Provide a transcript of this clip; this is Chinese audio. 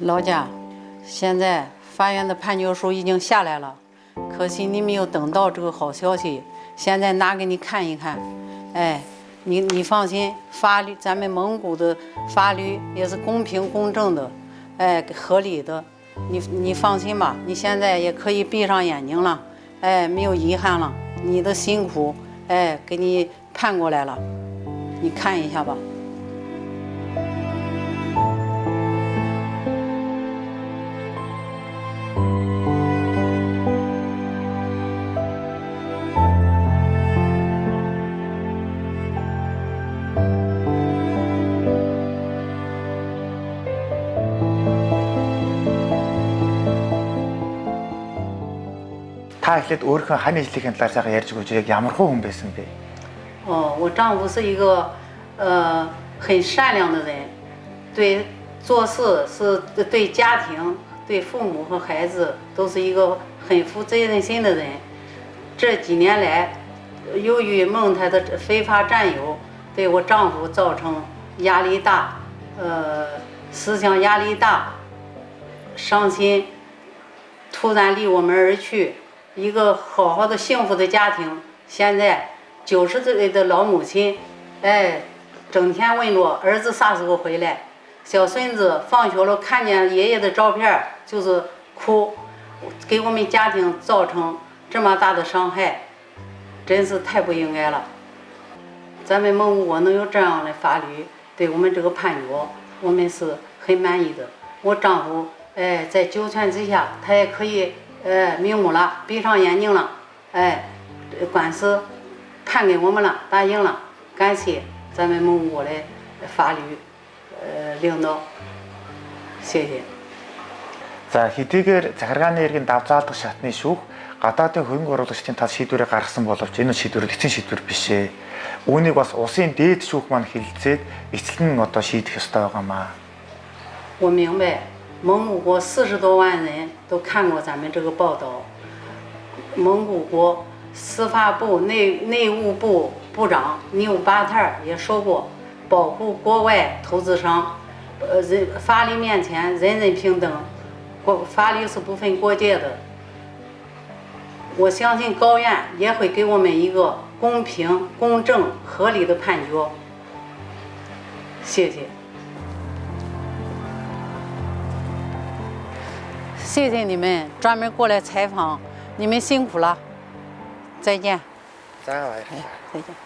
老家，现在法院的判决书已经下来了，可惜你没有等到这个好消息。现在拿给你看一看，哎，你放心，法律咱们蒙古的法律也是公平公正的，哎，合理的。你放心吧，你现在也可以闭上眼睛了，哎，没有遗憾了。你的辛苦，哎，给你判过来了，你看一下吧。Та эхлээд өөрийнхөө хань ажлынхаа талаар сайхан ярьж өгөөч. Яг ямар хүн байсан бэ? 我丈夫是一个很善良的人，对做事是对家庭、对父母和孩子都是一个很负责任心的人。这几年来，由于蒙台的非法占有，对我丈夫造成压力大，思想压力大，伤心，突然离我们而去。一个好好的幸福的家庭，现在90岁的老母亲，哎，整天问我儿子啥时候回来，小孙子放学了看见爷爷的照片就是哭，给我们家庭造成这么大的伤害，真是太不应该了。咱们蒙古国能有这样的法律，对我们这个判决，我们是很满意的。我丈夫哎，在纠缠之下，他也可以瞑目了，闭上眼睛了，哎，官司判给我们了，答应了，感谢咱们蒙古国的法律领导，谢谢。 За хэдийгээр захиргааны иргэн давзаалдах шатны шүүх гадаадын хөрөнгө оруулагчдын тал шийдвэрийг гаргасан боловч энэ шийдвэр эцсийн шийдвэр биш ээ. Үүнийг бас улсын дээд шүүх маань хэлэлцээд эцэлэн одоо шийдэх ёстой байгаамаа. 我明白，蒙古国40多万人都看过咱们这个报道。蒙古国司法部内务部部长纽巴特尔也说过，保护国外投资商，法律面前人人平等，法律是不分国界的。我相信高院也会给我们一个公平、公正、合理的判决。谢谢。 谢谢你们专门过来采访，你们辛苦了，再见。再见。再见。